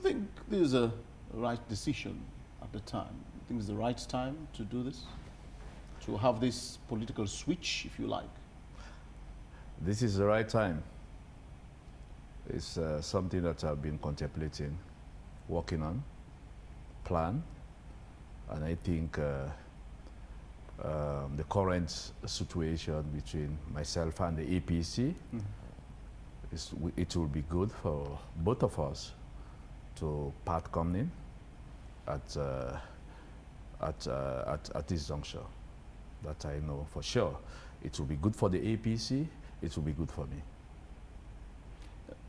think this is a right decision at the time? Do you think it's the right time to do this? To have this political switch, if you like? This is the right time. It's something that I've been contemplating, working on, plan, and I think the current situation between myself and the APC, it will be good for both of us to part company at this juncture. That I know for sure. It will be good for the APC, it will be good for me.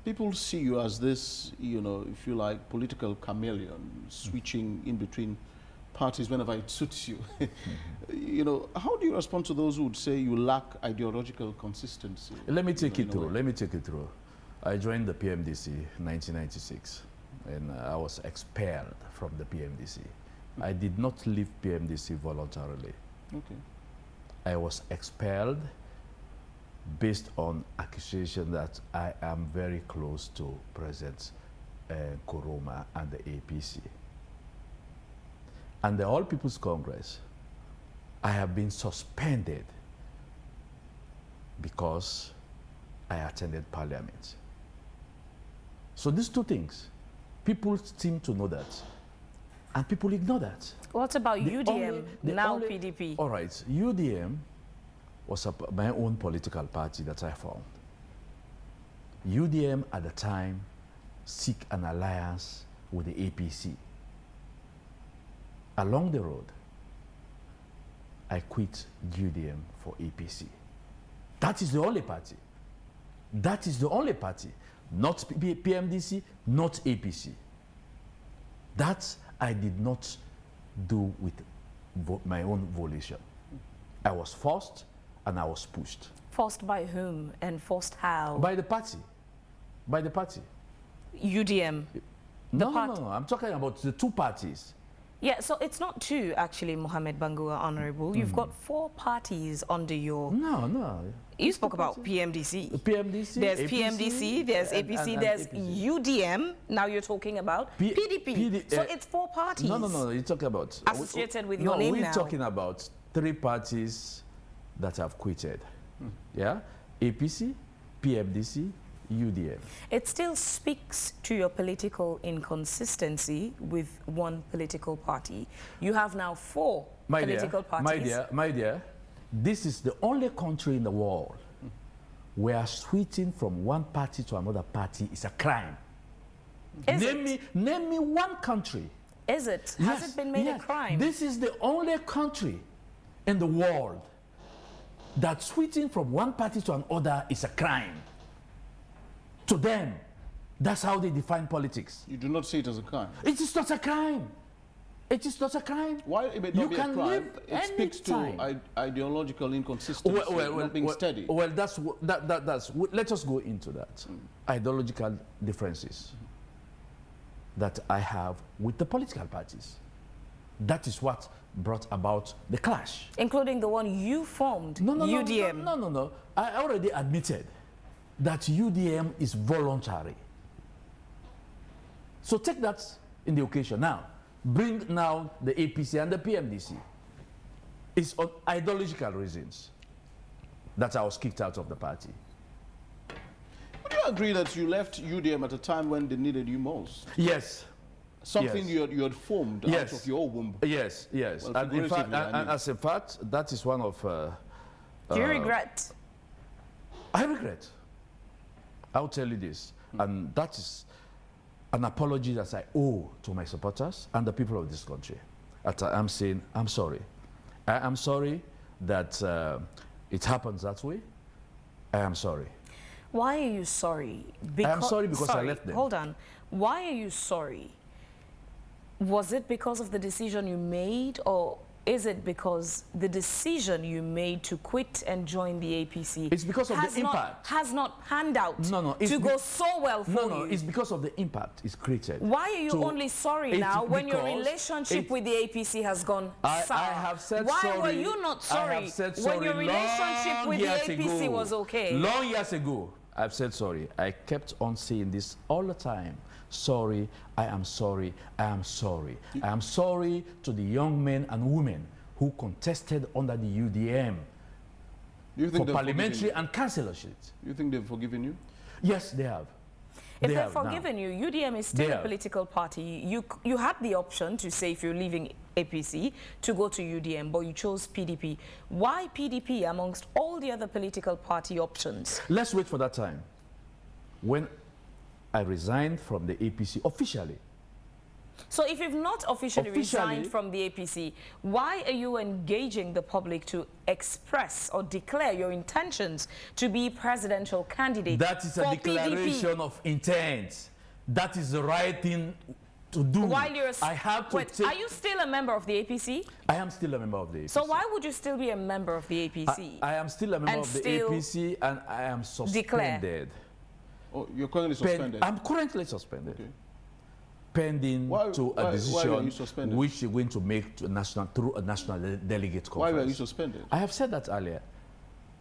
People see you as this, you know, if you like, political chameleon, switching in between parties whenever it suits you. You know, how do you respond to those who would say you lack ideological consistency? Let me take it through. Let me take it through. I joined the PMDC in 1996, and I was expelled from the PMDC. I did not leave PMDC voluntarily. Okay. I was expelled based on accusation that I am very close to President Nkrumah and the APC. And the All People's Congress, I have been suspended because I attended Parliament. So these two things, people seem to know that, and people ignore that. What about UDM, now PDP? All right, UDM was my own political party that I formed. UDM at the time seek an alliance with the APC. Along the road, I quit UDM for APC. That is the only party. That is the only party. Not PMDC, not APC. That I did not do with my own volition. I was forced and I was pushed. Forced by whom and forced how? By the party. By the party. UDM. No, I'm talking about the two parties. Yeah, so it's not two, actually, Mohamed Bangura, Honorable. You've got 4 parties under your... No. You spoke about PMDC. PMDC, there's APC, PMDC, there's APC, there's APC. UDM, now you're talking about PDP. So it's 4 parties. No, you're talking about... Associated with your name now. We're talking about 3 parties that have quitted. Yeah? APC, PMDC, UDM. It still speaks to your political inconsistency with one political party. You have now 4 political parties. My dear, this is the only country in the world where switching from one party to another party is a crime. Name me one country. Is it? Has it been made a crime? This is the only country in the world that switching from one party to another is a crime. To them, that's how they define politics. You do not see it as a crime? It is not a crime. It is not a crime. Why it may not be a crime? It speaks to ideological inconsistency, not being steady. Well, that's let us go into that. Ideological differences that I have with the political parties. That is what brought about the clash. Including the one you formed, UDM. No. I already admitted that UDM is voluntary. So take that in the occasion. Now, bring now the APC and the PMDC. It's on ideological reasons that I was kicked out of the party. Would you agree that you left UDM at a time when they needed you most? Yes. Something you had formed out of your womb. Yes. Well, and in fact, as a fact, that is one of... Do you regret? I regret. I'll tell you this, and that is an apology that I owe to my supporters and the people of this country. I'm saying, I'm sorry. I am sorry that it happens that way. I am sorry. Why are you sorry? I am sorry because I left them. Hold on. Why are you sorry? Was it because of the decision you made, or is it because the decision you made to quit and join the APC it's because of the impact has not panned out to go so well for you? No, it's because of the impact it's created. Why are you only sorry now when your relationship with the APC has gone sour? I have said sorry. Why were you not sorry when your relationship with the APC was okay? Long years ago, I've said sorry. I kept on saying this all the time. sorry, I am sorry, I am sorry. I am sorry to the young men and women who contested under the UDM for parliamentary and councillorship. You think they've forgiven you? Yes, they have. If they've forgiven you, UDM is still a political party. You had the option to say, if you're leaving APC, to go to UDM, but you chose PDP. Why PDP amongst all the other political party options? Let's wait for that time. When I resigned from the APC officially. So if you've not officially resigned from the APC, why are you engaging the public to express or declare your intentions to be presidential candidate? That is a declaration PDP? Of intent. That is the right thing to do. While you're I have to take... Are you still a member of the APC? I am still a member of the APC. So why would you still be a member of the APC? I am still a member of the APC and I am suspended. Declare. Oh, you're currently suspended? I'm currently suspended. Okay. Pending a decision which you're going to make to through a national delegate conference. Why were you suspended? I have said that earlier.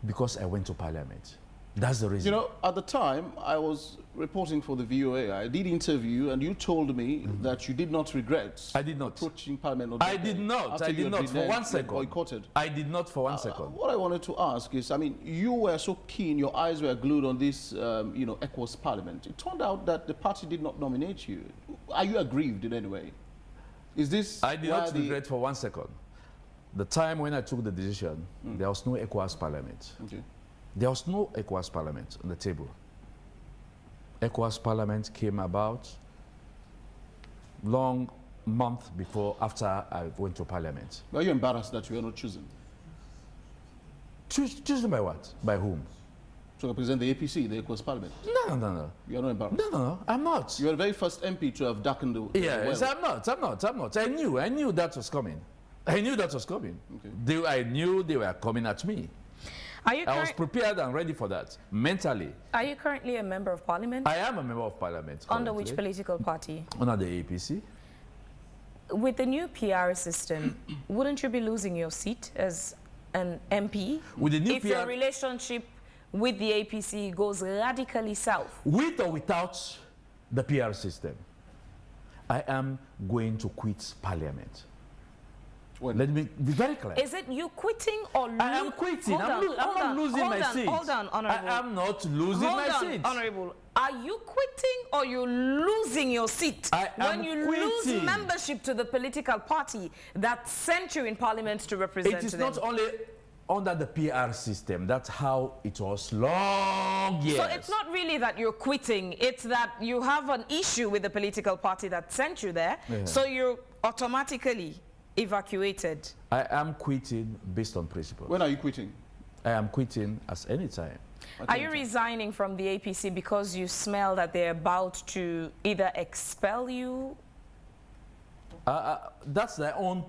Because I went to parliament. That's the reason. You know, at the time, I was reporting for the VOA. I did interview, and you told me that you did not regret approaching parliament. I did not for 1 second. Boycotted. I did not for 1 second. What I wanted to ask is, I mean, you were so keen, your eyes were glued on this, you know, ECOWAS parliament. It turned out that the party did not nominate you. Are you aggrieved in any way? Is this... I did not regret for 1 second. The time when I took the decision, there was no ECOWAS parliament. Okay. There was no ECOWAS parliament on the table. ECOWAS parliament came about long month after I went to parliament. Were you embarrassed that you were not chosen? Chosen by what? By whom? To represent the APC, the ECOWAS parliament? No. You are not embarrassed? No, I'm not. You are the very first MP to have darkened the Yes, well. I'm not. I knew that was coming. I knew that was coming. Okay. I knew they were coming at me. I was prepared and ready for that, mentally. Are you currently a member of parliament? I am a member of parliament. Under which political party? Under the APC. With the new PR system, wouldn't you be losing your seat as an MP with the new if your relationship with the APC goes radically south? With or without the PR system, I am going to quit parliament. When? Let me be very clear. Is it you quitting or losing? I am quitting. I'm not losing my seat. Hold on, Honorable. I am not losing my seat. Honorable. Are you quitting or you losing your seat? When you lose membership to the political party that sent you in parliament to represent them? It is not only under the PR system. That's how it was long years. So it's not really that you're quitting. It's that you have an issue with the political party that sent you there. Yeah. So you're automatically evacuated. I am quitting based on principle. When are you quitting? I am quitting at any time. Are you resigning from the APC because you smell that they're about to either expel you? That's their own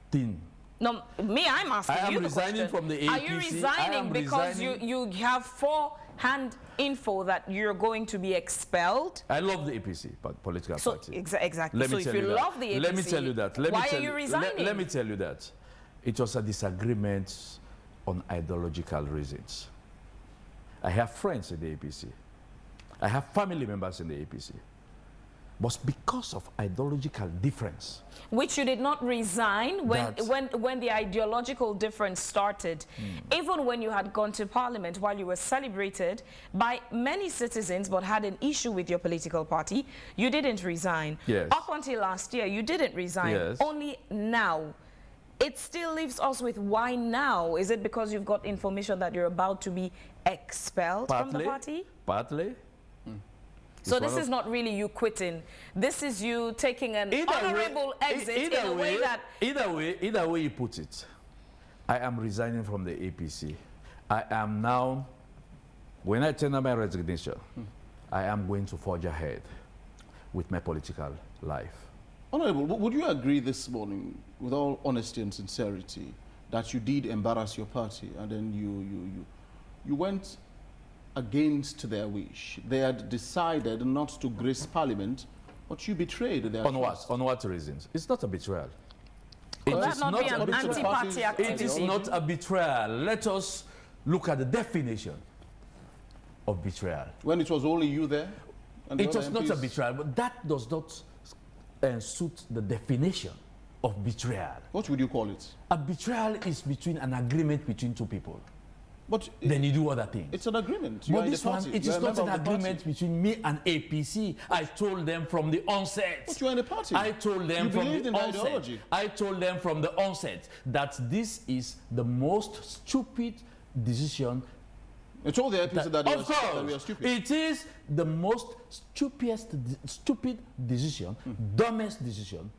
thing. No, I'm asking you the question. I am resigning from the APC. Are you resigning because you have forehand info that you're going to be expelled? I love the APC, political party. Exactly. So if you love the APC, let me tell you that. Why are you resigning? Let me tell you that. It was a disagreement on ideological reasons. I have friends in the APC. I have family members in the APC. But because of ideological difference. Which you did not resign when the ideological difference started. Even when you had gone to parliament, while you were celebrated by many citizens but had an issue with your political party, you didn't resign. Yes. Up until last year, you didn't resign. Yes. Only now. It still leaves us with why now? Is it because you've got information that you're about to be expelled from the party? Partly. So this is not really you quitting. This is you taking an honorable exit in a way that... Either way you put it, I am resigning from the APC. I am now, when I tender my resignation, I am going to forge ahead with my political life. Honorable, would you agree this morning, with all honesty and sincerity, that you did embarrass your party and then you went against their wish? They had decided not to grace parliament, but you betrayed their trust. On what reasons? It's not a betrayal. Could that not be an anti-party activity? It is not a betrayal. Let us look at the definition of betrayal. When it was only you there? And the It other was not a MPs? betrayal, but that does not suit the definition of betrayal. What would you call it? A betrayal is between an agreement between two people. But Then you do other things. it's an agreement. You are But in this the one, party. it You are is a not member an of the party. agreement between me and APC. I told them from the onset. But you are in the party. I told them You from believed the in the onset. ideology. I told them from the onset that this is the most stupid decision. You told the APC that Of we are course, stupid. it is the most stupid decision, dumbest decision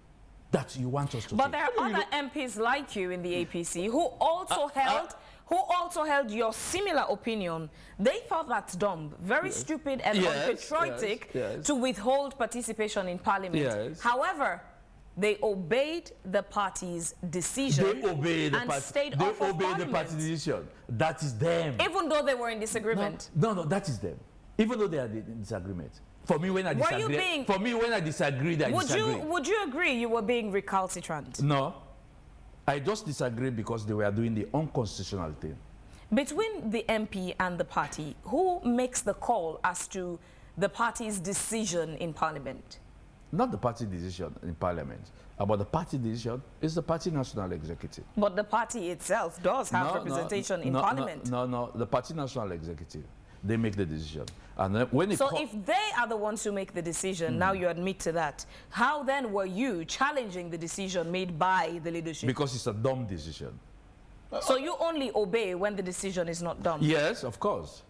that you want us to But take. there are other MPs like you in the APC who also held your similar opinion. They thought that's dumb, very stupid and unpatriotic to withhold participation in parliament. Yes. However, they obeyed the party's decision They obey the and party. stayed They off of obey the party parliament, decision. That is them. even though they were in disagreement. No, that is them. Even though they are in disagreement. For me, when I Were you disagree, being- for me, when I disagreed, I disagree. Would you agree you were being recalcitrant? No, I just disagree because they were doing the unconstitutional thing. Between the MP and the party, who makes the call as to the party's decision in parliament? Not the party decision in parliament. About the party decision is the party national executive. But the party itself does have representation in parliament. No, the party national executive. They make the decision. And then when it So if they are the ones who make the decision, now you admit to that, how then were you challenging the decision made by the leadership? because it's a dumb decision. So you only obey when the decision is not dumb? Yes, of course.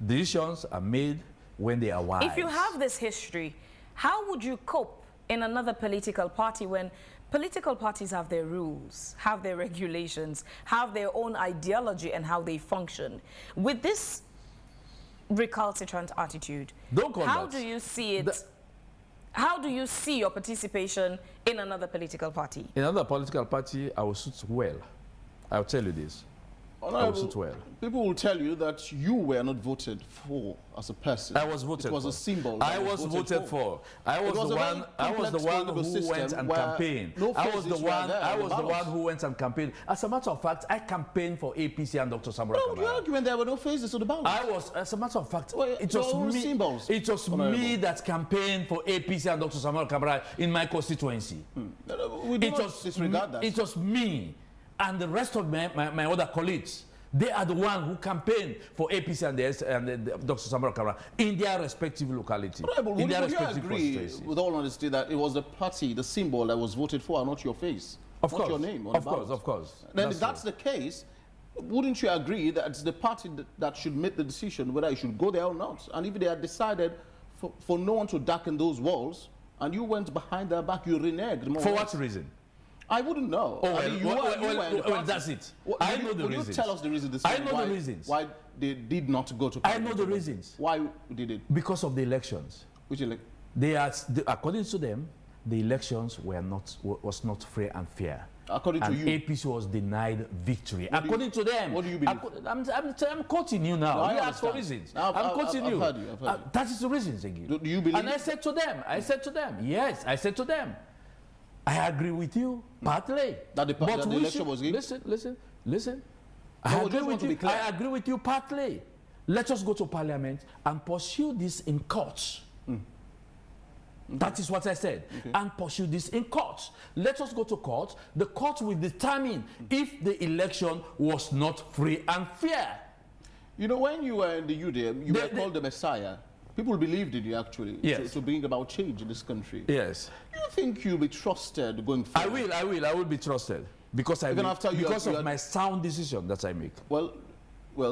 Decisions are made when they are wise. If you have this history, how would you cope in another political party when political parties have their rules, have their regulations, have their own ideology and how they function? With this recalcitrant attitude, Don't call how that. do you see it? How do you see your participation in another political party? In another political party, I will suit well. I'll tell you this. I will suit well. People will tell you that you were not voted for as a person. I was voted for. It was a symbol. I was voted for. I was the one. I was the one who went and campaigned. I was the one. I was the one who went and campaigned. As a matter of fact, I campaigned for APC and Dr. Samora No, you argue when there were no faces on the ballot. I was, as a matter of fact, Well, it was no me. symbols. It was me that campaigned for APC and Dr. Samora Cabral in my constituency. We do not disregard that. It was me and the rest of my other colleagues. They are the one who campaigned for APC and Dr. Samora Cabral in their respective locality, in their Would you respective agree, constituencies. with all honesty, that it was the party, the symbol that was voted for, and not your face, Of not course, your name on the of ballot? course. Then if that's the case, wouldn't you agree that it's the party that should make the decision whether it should go there or not? And if they had decided for no one to darken those walls, and you went behind their back, you reneged more For or what less. reason? I wouldn't know. Oh, I mean, you were in the well, party. that's it. What- I will know you- the will reasons. you tell us the reason? I know the reasons. Why they did not go to I parliament? know the reasons. Why did it? Because of the elections. Which elect? According to them, the elections was not free and fair. According to and you. APC was denied victory. According to them. What do you believe? I'm quoting you now. No, I You asked for understand. reasons. Now, I'm quoting you. I've heard you. That is the reasons again. Do you believe? And I said to them, yes, I said to them, I agree with you, partly. That the election was rigged? Listen. I agree with you partly. Let us go to parliament and pursue this in courts. That is what I said. Okay. And pursue this in courts. Let us go to court. The court will determine if the election was not free and fair. You know, when you were in the UDM, you were called the Messiah. People believed in you, actually, to bring about change in this country. Yes. Do you think you'll be trusted going forward? I will be trusted. Because of my sound decision that I make. Well,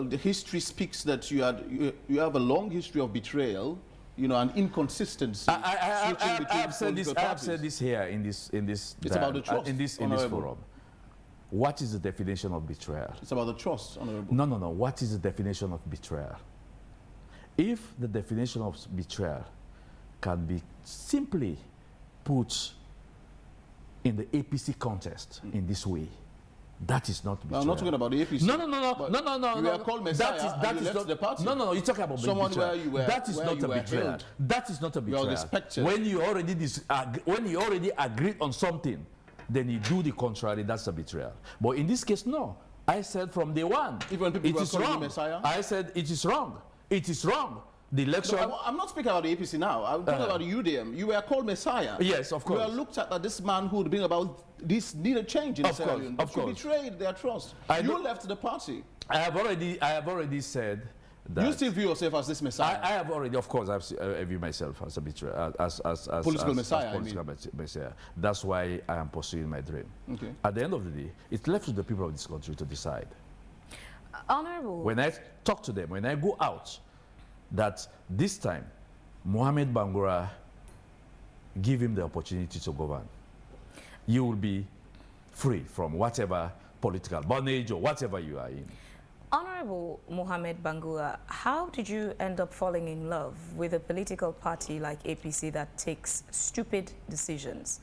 the history speaks that you have a long history of betrayal, you know, and inconsistency. I have said this here in this. It's about the trust. In this forum. What is the definition of betrayal? It's about the trust, Honorable. No. What is the definition of betrayal? If the definition of betrayal can be simply put in the APC contest in this way, that is not betrayal. I'm not talking about the APC. No. You were called Messiah and you left the party. No. You're talking about someone betrayal. where you were. That is not a betrayal. Held. That is not a betrayal. You are respected. When you already agreed on something, then you do the contrary. That's a betrayal. But in this case, no. I said from day one, even people it is were calling wrong. you Messiah. I said it is wrong. It is wrong. The election... No, I'm not speaking about the APC now. I'm talking about the UDM. You were called Messiah. Yes, of course. You were looked at as this man who would bring about this needed change in Sierra Leone. Of course. You betrayed their trust. You left the party. I have already said that... You still view yourself as this Messiah? I have already, of course, I view myself as a betrayer, as political Messiah. Political Messiah. That's why I am pursuing my dream. Okay. At the end of the day, it's left to the people of this country to decide. Honorable. When I talk to them, when I go out, that this time, Mohamed Bangura, give him the opportunity to govern. You will be free from whatever political bondage or whatever you are in. Honorable Mohamed Bangura, how did you end up falling in love with a political party like APC that takes stupid decisions?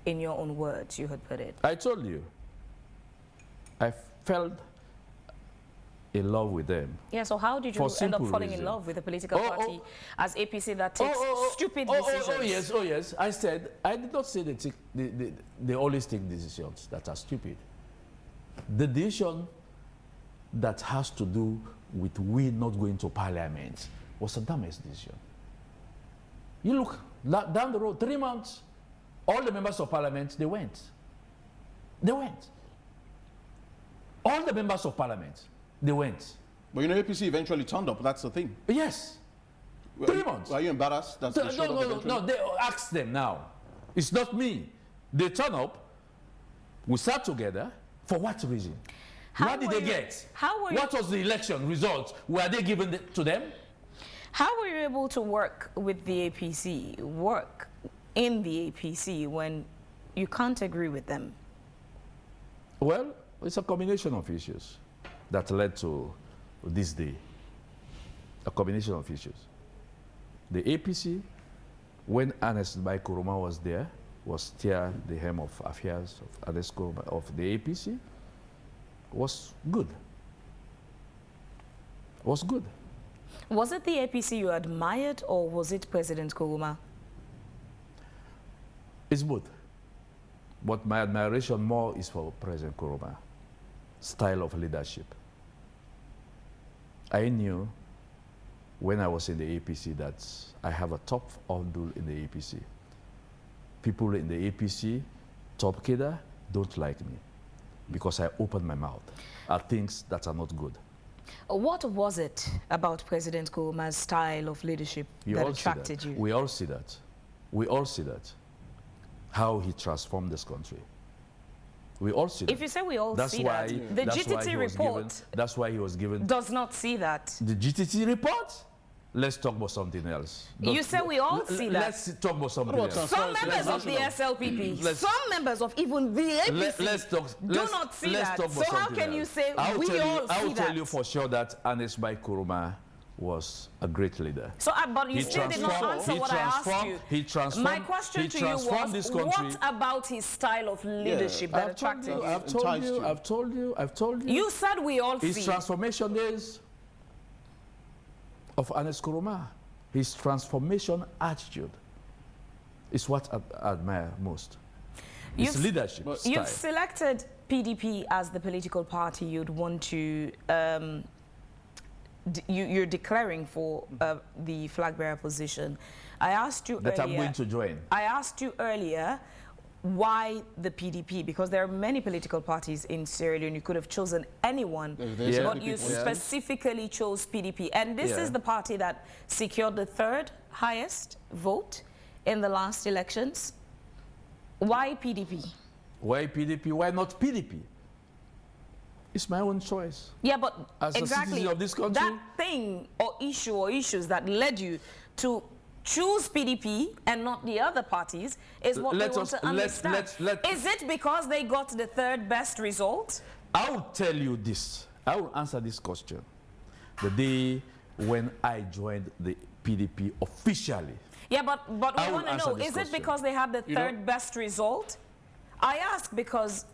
In your own words, you had put it. I told you, I felt in love with them. Yeah, so how did you end up falling in love with a political party as APC that takes stupid decisions? Oh yes. I said, I did not say they always take decisions that are stupid. The decision that has to do with we not going to parliament was the dumbest decision. You look down the road, 3 months, all the members of parliament, they went. They went. All the members of parliament, they went. But you know, APC eventually turned up. That's the thing. Yes. 3 months. Are you embarrassed? That's No. They ask them now. It's not me. They turn up. We sat together. For what reason? What did they get? What was the election result? Were they given to them? How were you able to work with the APC, work in the APC when you can't agree with them? Well, it's a combination of issues that led to this day. A combination of issues. The APC, when Ernest Bai Koroma was there, was still the helm of affairs of Ernest Koroma of the APC, was good. Was good. Was it the APC you admired or was it President Koroma? It's both. But my admiration more is for President Koroma. Style of leadership. I knew when I was in the APC that I have a top handle in the APC. People in the APC, top cadre, don't like me because I open my mouth at things that are not good. What was it about President Koroma's style of leadership that attracted you? We all see that. We all see that. How he transformed this country. We all see that. If you say we all see that, the GTT report that's why he was given. Does not see that. The GTT report? Let's talk about something else. You say we all see that. Let's talk about something else. Some members of the SLPP, some members of even the APC do not see that. So how can you say we all see that? I will tell you for sure that Ernest Bai Koroma was a great leader. So, but you still did not answer what I asked you. My question to you was, what about his style of leadership that attracted you? I've told you. You said we all see. His transformation days of Ernest Koroma, his transformation attitude is what I admire most. His leadership style. You've selected PDP as the political party you'd want to you're declaring for the flag bearer position. I asked you that earlier, I'm going to join. I asked you earlier why the PDP, because there are many political parties in Sierra Leone. You could have chosen anyone, but you specifically chose PDP. And this is the party that secured the 3rd highest vote in the last elections. Why PDP? Why PDP? Why not PDP? It's my own choice. Yeah, but as exactly a citizen of this country, that thing or issue or issues that led you to choose PDP and not the other parties is what we want to understand. Is it because they got the 3rd best result? I will tell you this. I will answer this question. The day when I joined the PDP officially. Yeah, but we want to know, is it because they had the 3rd best result? I ask because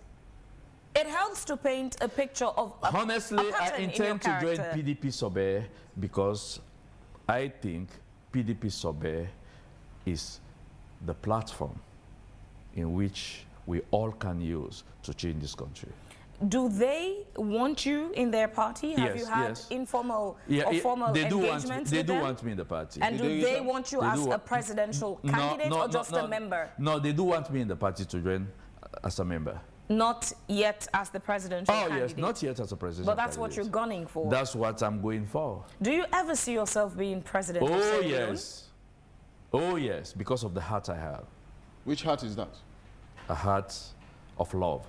it helps to paint a picture of honestly, I intend to join PDP Sobe because I think PDP Sobe is the platform in which we all can use to change this country. do they want you in their party? Have Yes, you had yes. informal or formal engagements They with do them? want me in the party. And do they want you as a presidential candidate or just a member? No, they do want me in the party to join as a member. Not yet as the presidential candidate? Yes, not yet as a presidential But that's candidate. what you're gunning for? That's what I'm going for. Do you ever see yourself being president of Sierra Leone? Yes. Oh, yes, because of the heart I have. Which heart is that? A heart of love.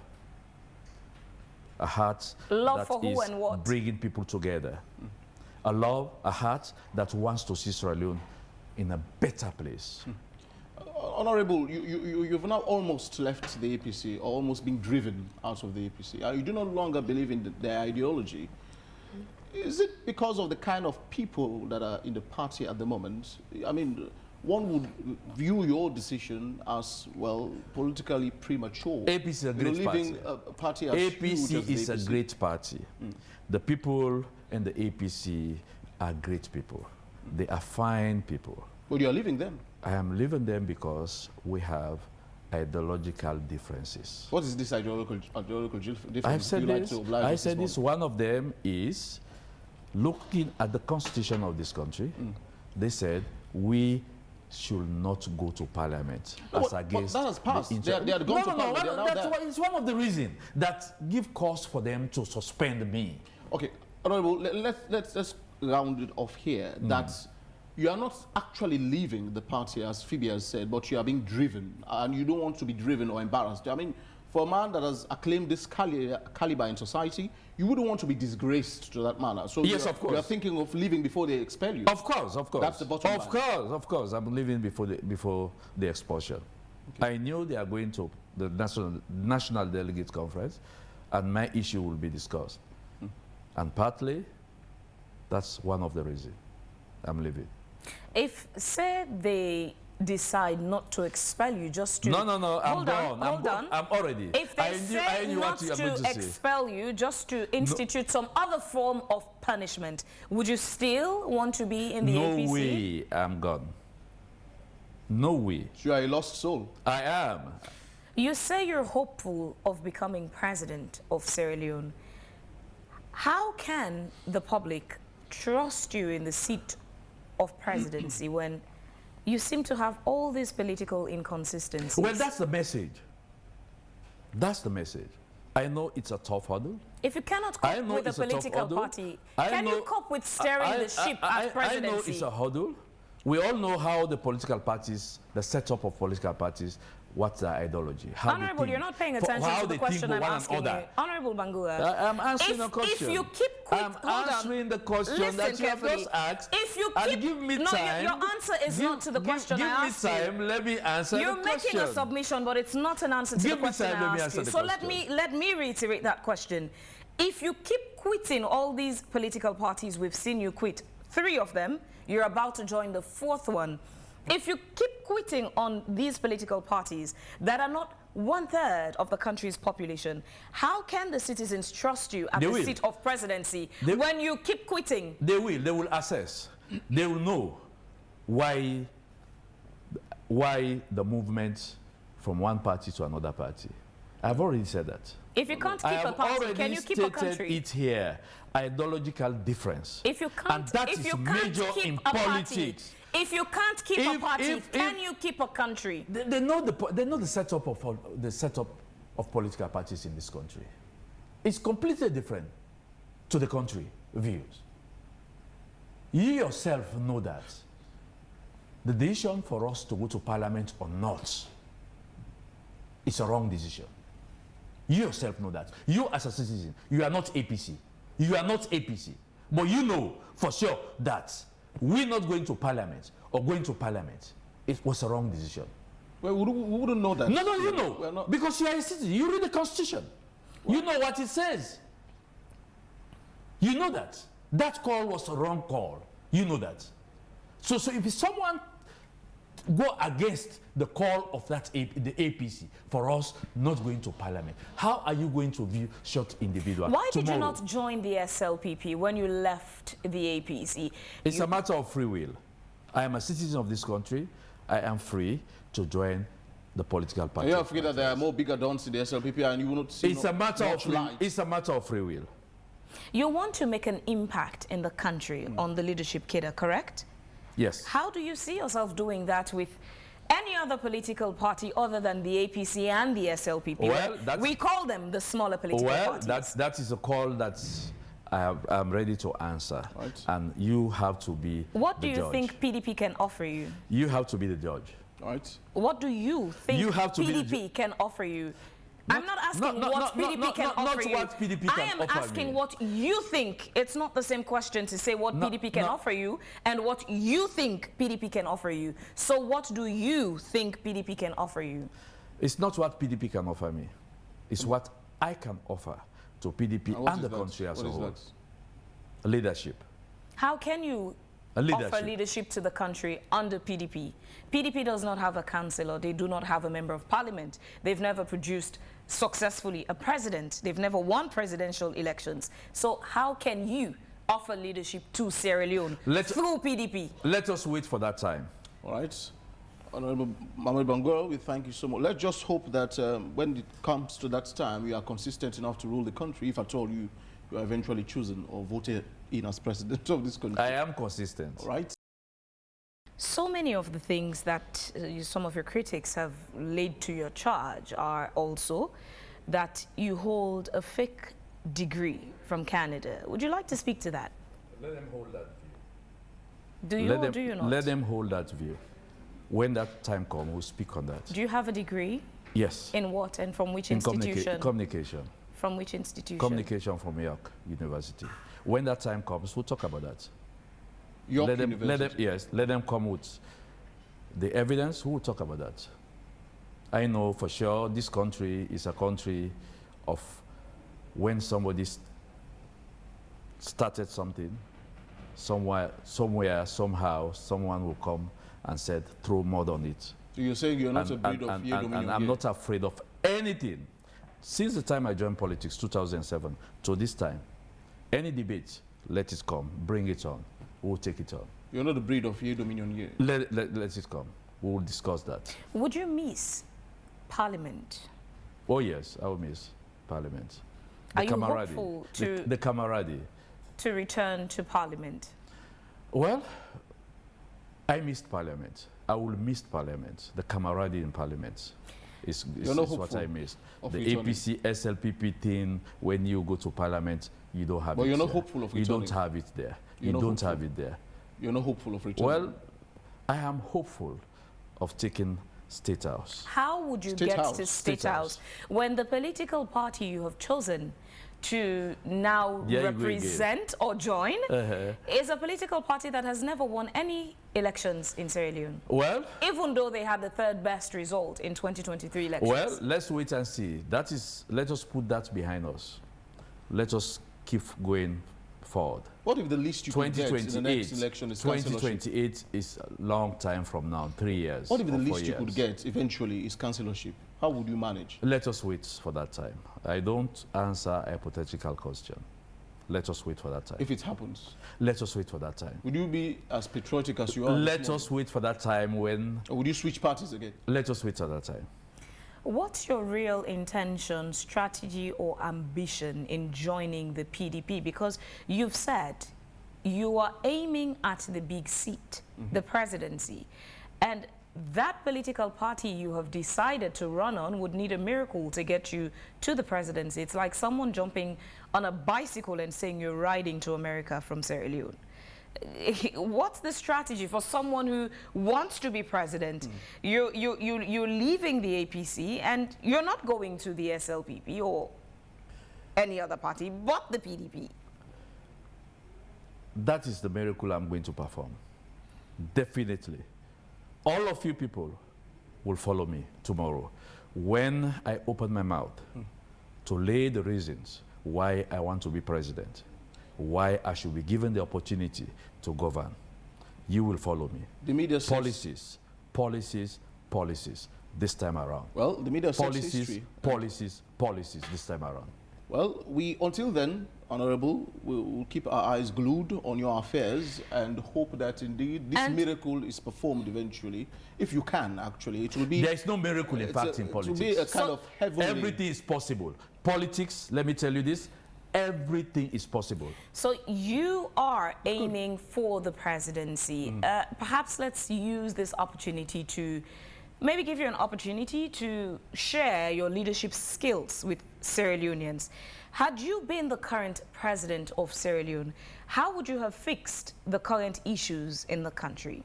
A heart Love that for who is and what? bringing people together. A heart that wants to see Sierra Leone in a better place. Honorable, you've now almost left the APC, or almost been driven out of the APC. You do no longer believe in their ideology. Is it because of the kind of people that are in the party at the moment? I mean, one would view your decision as, well, politically premature. APC is a great leaving party. a party as APC huge as is the a APC. great party. The people in the APC are great people. They are fine people. But you are leaving them. I am leaving them because we have ideological differences. What is this ideological difference? I've said you like this. to oblige I us said this this. One of them is looking at the constitution of this country. They said we should not go to parliament as against that has passed. the They had gone to parliament. They are now that's there. why it's one of the reasons that give cause for them to suspend me. Okay, Honorable, let's round it off here. That you are not actually leaving the party, as Phoebe has said, but you are being driven, and you don't want to be driven or embarrassed. I mean, for a man that has acclaimed this caliber in society, you wouldn't want to be disgraced to that manner. So Yes, of course. You are thinking of leaving before they expel you. Of course. That's the bottom line. Of course. I'm leaving before the expulsion. Okay. I knew they are going to the national delegate conference, and my issue will be discussed. And partly, that's one of the reasons I'm leaving. If, say, they decide not to expel you, just to... No, I'm gone. Hold on. I'm already. If they say not to expel you, just to institute some other form of punishment, would you still want to be in the APC? No way I'm gone. No way. You are a lost soul. I am. You say you're hopeful of becoming president of Sierra Leone. How can the public trust you in the seat of presidency when you seem to have all these political inconsistencies? Well, that's the message. That's the message. I know it's a tough hurdle. If you cannot cope with a political party, can you cope with steering the ship as presidency? I know it's a hurdle. We all know how the political parties, the setup of political parties, what's their ideology. Honorable, you're not paying attention to the question I'm asking you. Honorable Bangura, I'm answering the question. If you keep quiet, I'm answering the question that you have just asked. If you keep, give me time. Your answer is not to the question I asked you. Give me time. Let me answer the question. You're making a submission, but it's not an answer to the question I asked you. So let me reiterate that question. If you keep quitting all these political parties, we've seen you quit 3 of them. You're about to join the 4th one. If you keep quitting on these political parties that are not 1/3 of the country's population, how can the citizens trust you at the seat of presidency when you keep quitting? They will assess. They will know why the movement from one party to another party. I've already said that. If you can't keep a party, can you keep a country? It here. Ideological difference. If you can't, and that is major in politics. If you can't keep a party, can you keep a country? They know the setup of political parties in this country. It's completely different to the country views. You yourself know that. The decision for us to go to parliament or not is a wrong decision. You yourself know that. You as a citizen, you are not APC. You are not APC. But you know for sure that we're not going to parliament or going to parliament. It was a wrong decision. Well, we wouldn't know that. No, you know. Because you are a citizen. You read the Constitution. Well, you know what it says. You know that. That call was a wrong call. You know that. So if someone go against the call of the APC for us not going to parliament, how are you going to view such individuals? Why did you not join the SLPP when you left the APC? It's a matter of free will. I am a citizen of this country. I am free to join the political party. You have figured that there are more bigger dons in the SLPP, and you will not see it's a matter of light. It's a matter of free will. You want to make an impact in the country on the leadership cadre, correct? Yes. How do you see yourself doing that with any other political party other than the APC and the SLPP? Well, we call them the smaller political parties. Well, that is a call that I'm ready to answer. Right. And you have to be What do the you judge. think PDP can offer you? You have to be the judge. Right. What do you think PDP can offer you? I'm not asking what PDP can offer you. What PDP can I am offer asking me. what you think. It's not the same question to say what PDP can offer you and what you think PDP can offer you. So what do you think PDP can offer you? It's not what PDP can offer me. It's what I can offer to PDP and the country as a whole. Leadership. How can you offer leadership to the country under PDP? PDP does not have a councillor. They do not have a member of parliament. They've never produced successfully a president. They've never won presidential elections. So how can you offer leadership to Sierra Leone through PDP? Let us wait for that time. All right. Honorable Mohamed Bangura, we thank you so much. Let's just hope that when it comes to that time, you are consistent enough to rule the country, if at all you are eventually chosen or voted in as president of this country. I am consistent. All right. So many of the things that some of your critics have laid to your charge are also that you hold a fake degree from Canada. Would you like to speak to that? Let them hold that view. Do you or do you not? Let them hold that view. When that time comes, we'll speak on that. Do you have a degree? Yes. In what and from which institution? Communication. From which institution? Communication from York University. When that time comes, we'll talk about that. York University? Let them come with the evidence. We'll talk about that. I know for sure this country is a country of when somebody started something, somewhere, somehow, someone will come and said, throw mud on it. So you're saying you're not afraid of fear, and I'm not afraid of anything. Since the time I joined politics, 2007, to this time, any debate, let it come, bring it on. We'll take it on. You're not the breed of fear dominion here. Let it come. We'll discuss that. Would you miss Parliament? Oh yes, I will miss Parliament. Are you hopeful the camaraderie to return to Parliament? Well, I missed Parliament. I will miss Parliament. The camaraderie in Parliament is what I missed. The APC, SLPP thing, when you go to Parliament, you don't have it. But you're not hopeful of returning? You don't have it there. You don't have it there. You're not hopeful of returning? Well, I am hopeful of taking State House. How would you get to State House when the political party you have chosen to now represent or join is a political party that has never won any elections in Sierra Leone? Well, even though they had the third best result in 2023 elections. Well, let's wait and see. That is, let us put that behind us. Let us keep going forward. What if the least you could get in the next election is 2028 is a long time from now, 3 years. What if the least you could get eventually is councillorship? How would you manage? Let us wait for that time. I don't answer a hypothetical question. Let us wait for that time. If it happens? Let us wait for that time. Would you be as patriotic as you are? Let us wait for that time when... Or would you switch parties again? Let us wait for that time. What's your real intention, strategy, or ambition in joining the PDP? Because you've said you are aiming at the big seat, the presidency. And that political party you have decided to run on would need a miracle to get you to the presidency. It's like someone jumping on a bicycle and saying you're riding to America from Sierra Leone. What's the strategy for someone who wants to be president? You're leaving the APC and you're not going to the SLPP or any other party but the PDP. That is the miracle I'm going to perform. Definitely. All of you people will follow me tomorrow when I open my mouth to lay the reasons why I want to be president, why I should be given the opportunity to govern. You will follow me. The media says policies this time around. Well, the media says policies this time around. Well, until then, Honorable, we'll keep our eyes glued on your affairs and hope that indeed this miracle is performed eventually. If you can, actually. It will be... There is no miracle, in fact, in politics. It will be a kind of heavenly... Everything is possible. Politics, let me tell you this, everything is possible. So you are aiming for the presidency. Perhaps let's use this opportunity to maybe give you an opportunity to share your leadership skills with Sierra Leoneans. Had you been the current president of Sierra Leone, how would you have fixed the current issues in the country?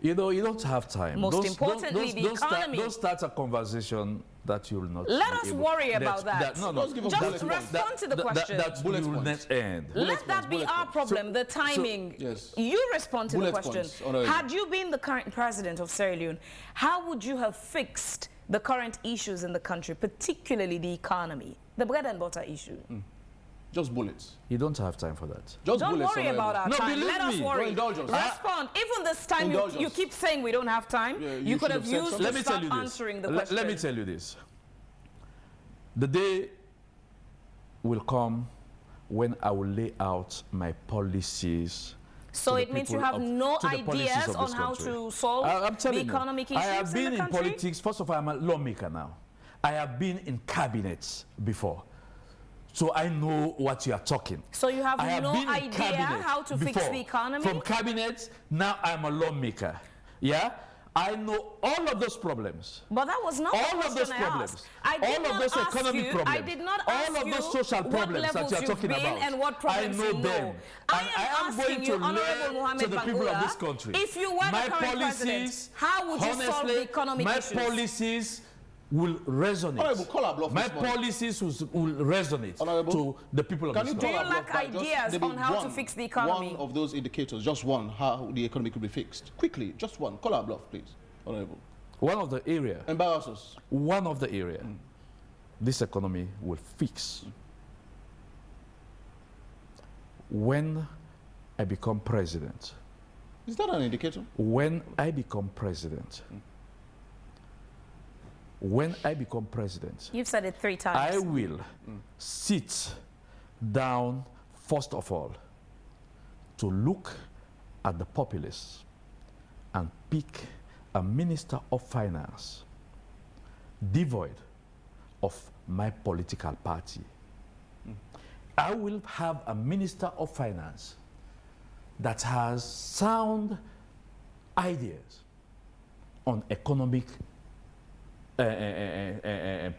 You know, you don't have time. Most importantly, the economy. Don't start a conversation that you will not... Let us worry about that. No, no. Just respond to the question. That will not end. Let that be our problem, the timing. Yes. You respond to the question. Had you been the current president of Sierra Leone, how would you have fixed the current issues in the country, particularly the economy, the bread and butter issue? Just bullets. You don't have time for that. Just don't bullets. Worry about our time. Let us worry. Indulge us. Respond. Even this time, you keep saying we don't have time. Yeah, you could have used to start answering the question. Let me tell you this. The day will come when I will lay out my policies. So it means you have no ideas on how to solve the economic issues in the country? I have been in politics. First of all, I'm a lawmaker now. I have been in cabinets before. So I know what you are talking. So you have no idea how to fix the economy? From cabinet, now I'm a lawmaker. Yeah? I know all of those problems. But that was not all of those problems. All of those economic problems. I did not ask all of those social problems that you are talking about. And what problems I know them. I am going to learn to the people of this country. If you were the current president, how would you solve the economic issues? My policies will resonate. My policies will resonate to the people of this country. Do you lack ideas on how to fix the economy? One of those indicators, just one, how the economy could be fixed. Quickly, just one. Call our bluff, please, Honorable. One of the area. Embarrass us. One of the area. This economy will fix. When I become president. Is that an indicator? When I become president. When I become president, you've said it 3 times. I will sit down, first of all, to look at the populace and pick a minister of finance devoid of my political party. I will have a minister of finance that has sound ideas on economic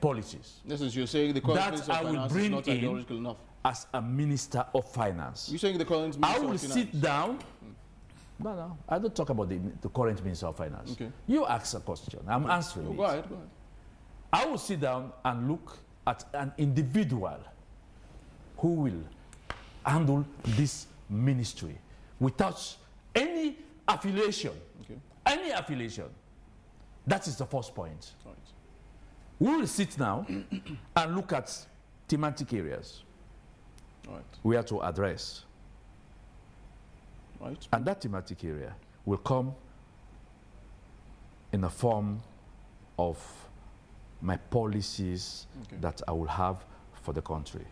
policies. This is you're saying the current minister of finance is not ideological enough. As a minister of finance. You're saying the current minister of finance. I will sit down. No, I don't talk about the current minister of finance. Okay. You ask a question. I'm answering it. Go ahead. I will sit down and look at an individual who will handle this ministry without any affiliation. Okay. Any affiliation. That is the first point. Right. We will sit now and look at thematic areas we have to address. Right. And that thematic area will come in the form of my policies that I will have for the country.